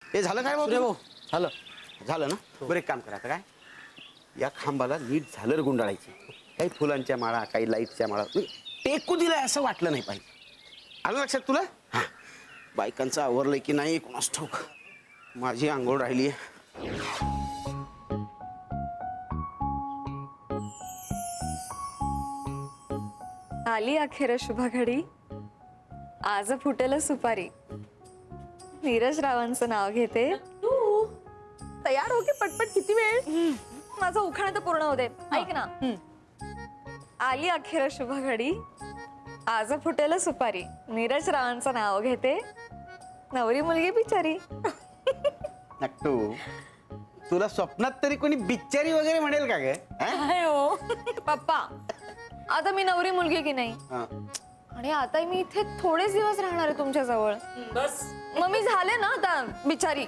हे झालं काय सूर्य भाऊ, झालं. झालं ना बरं एक काम करा आता काय या खांबाला नीट झालर गुंडाळायची काही फुलांच्या माळा काही लाईटच्या माळा टेकू दिलाय असं वाटलं नाही पाहिजे आलं लक्षात तुला हा बायकांचं आवरलंय की नाही कोणास ठाऊक माझी आंघोळ राहिली आली अखेर शुभ घडी आज फुटेल सुपारी नीरज रावांचं नाव घेते तू तयार हो की पटपट किती वेळ माझं उखाणं तर पूर्ण होते ऐक ना आली अखेर शुभ घडी आज फुटेल सुपारी नीरज रावांचं नाव घेते नवरी मुलगी बिचारी नक्टू तुला स्वप्नात तरी कोणी बिचारी वगैरे म्हणेल का ग काय हो पप्पा आता मी नवरी मुलगी की नाही हा? आणि आता मी इथे थोडेच दिवस राहणार आहे तुमच्या जवळ बस मग मी झाले ना आता बिचारी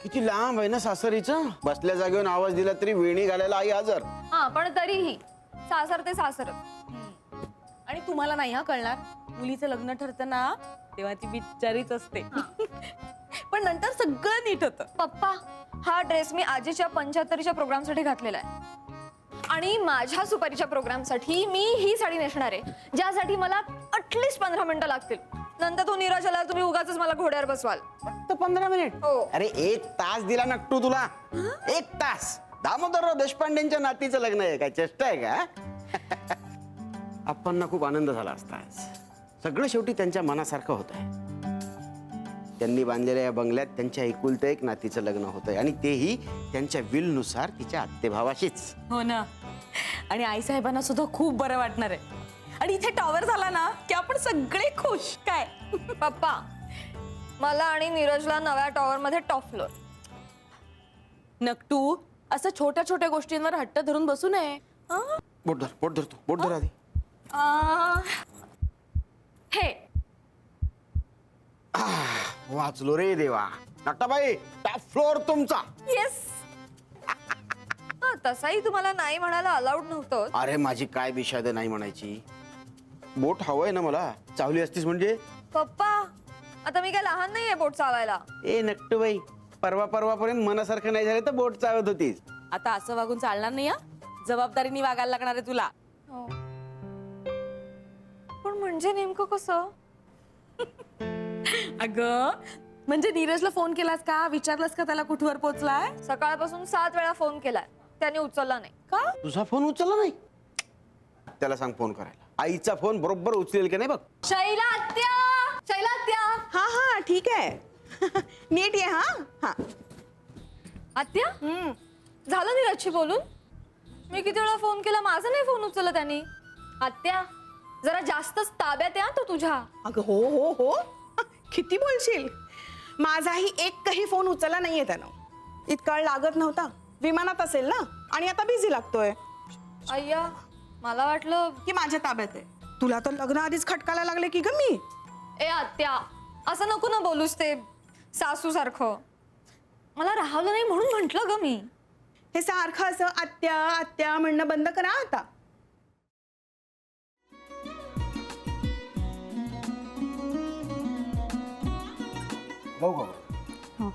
किती लांब आहे ना सासरीचं बसल्या जागेवर आवाज दिला तरी वेणी घालायला आई हजर हा पण तरीही सासर ते सासर आणि तुम्हाला नाही हा कळणार मुलीचं लग्न ठरतं ना तेव्हा ती बिचारीच असते पण नंतर सगळं नीट होतं. पप्पा हा ड्रेस मी आजीच्या 75च्या प्रोग्राम साठी घातलेला आहे आणि माझ्या सुपारीच्या प्रोग्राम साठी मी ही साडी नेसणार आहे ज्यासाठी मला ॲटलिस्ट 15 मिनिटं लागतील नंतर तो नीरज आला तुम्ही उगाच मला घोड्यावर बसवाल फक्त 15 मिनिट हो. अरे 1 तास दिला नक्टू तुला 1 तास दामोदरराव देशपांडेंच्या नातीचं लग्न आहे काय चेष्टा आहे का आपणना खूप आनंद झाला असता आज. सगळं शेवटी त्यांच्या मनासारखं होत आहे त्यांनी बांधलेल्या या बंगल्यात त्यांच्या एकुलत्या एक नातीचं लग्न होतंय आणि तेही त्यांच्या विलनुसार तिच्या आत्तेभावाशीच हो ना आणि आईसाहेबांना सुद्धा खूप बरं वाटणार आहे आणि इथे टॉवर झाला ना की आपण सगळे खुश काय पप्पा मला आणि नीरजला नव्या टॉवर मध्ये टॉप फ्लोर नक्टू असं छोट्या छोट्या गोष्टींवर हट्ट धरून बसू नये हं? बोट धर तू बोट धर आधी हे वाचलो रे देवा नक्टाबाई टॉप फ्लोअर तुमचा येस तसाही तुम्हाला नाही म्हणायला अलाउड नव्हतं अरे माझी काय बिशाद नाही म्हणायची बोट हवंय ना मला चावली असतीस म्हणजे पप्पा आता मी काय लहान नाहीये बोट चावायला ए नक्टूबाई परवापर्यंत मनासारखं नाही झालं तर बोट चावत होतीस आता असं वागून चालणार नाही जबाबदारीने वागायला लागणार आहे तुला हो. पण म्हणजे नेमकं कसं अगं म्हणजे नीरजला फोन केलास का विचारलंस का त्याला कुठवर पोहोचलाय सकाळपासून 7 वेळा फोन केलाय त्याने उचलला नाही का तुझा फोन उचलला नाही त्याला सांग फोन करायला आईचा फोन बरोबर उचलेल की नाही बघ शैला आत्या हा हा ठीक आहे नीट ये हा हा आत्या झालं नीरजशी बोलून मी किती वेळा फोन केला माझा नाही फोन उचलला त्यांनी आत्या जरा जास्तच ताब्यात या तो तुझ्या अगं हो हो हो किती बोलशील माझाही एकही फोन उचलला नाहीये त्यानं इतका वेळ लागत नव्हता विमानात असेल ना आणि आता बिझी लागतोय अय्या मला वाटलं की माझ्या ताब्यात आहे तुला तर लग्न आधीच खटकायला लागले की ग मी ए आत्या असं नको ना बोलूस ते सासू सारखं मला राहवलं नाही म्हणून म्हंटल ग मी हे सारखं असं आत्या आत्या म्हणणं बंद करा आता लावू का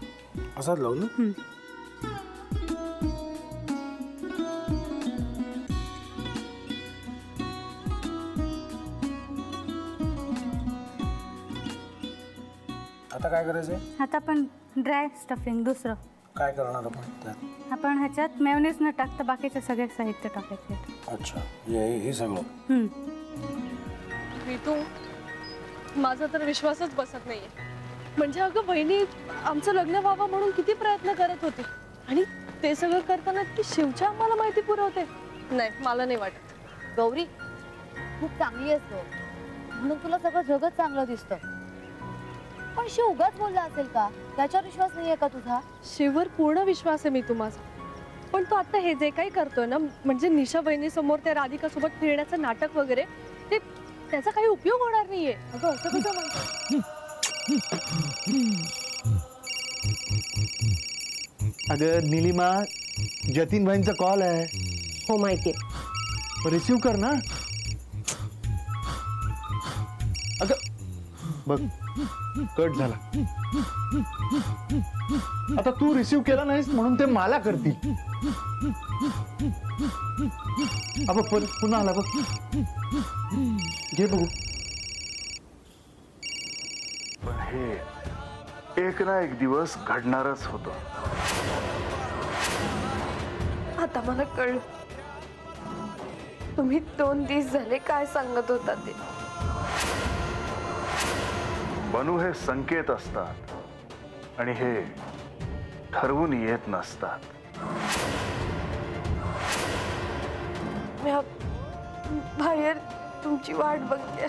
असाच लावू ना आता काय करायचंय आता आपण ड्राय स्टफिंग दुसरं काय करणार आपण त्यात आपण ह्याच्यात मेयोनीज न टाकता बाकीचे सगळे साहित्य टाकायचे अच्छा हे सगळं ऋतू माझा तर विश्वासच बसत नाहीये म्हणजे अगं बहिणी आमचं लग्न व्हावं म्हणून किती प्रयत्न करत होती आणि ते सगळं करताना ती शिवच्या आम्हाला माहिती पुरवते नाही मला नाही वाटत गौरी खूप चांगली असतो म्हणून तुला सगळं जगत चांगलं दिसतं पण शिव उगाच बोलला असेल का त्याच्यावर विश्वास नाहीये का तुझा शिववर पूर्ण विश्वास आहे मी तुम्हाला पण तो आता हे जे काही करतोय ना म्हणजे निशा बहिणी समोर त्या राधिका सोबत फिरण्याचं नाटक वगैरे ते त्याचा काही उपयोग होणार नाहीये अगं असं कसं म्हणतो अगं निलिमा जतीन भाईंचा कॉल आहे हो माहितीये रिसीव कर ना अगं बघ कट झाला. आता तू रिसीव केला नाहीस म्हणून ते मला करतील. अब पुन्हा आला बघ. घे बघू. पण हे एक ना एक दिवस घडणारच होतं. आता मला कळलं तुम्ही 2 दिवस झाले काय सांगत होता ते. बनू हे संकेत असतात आणि हे ठरवून येत नसतात. मी बाहेर तुमची वाट बघते.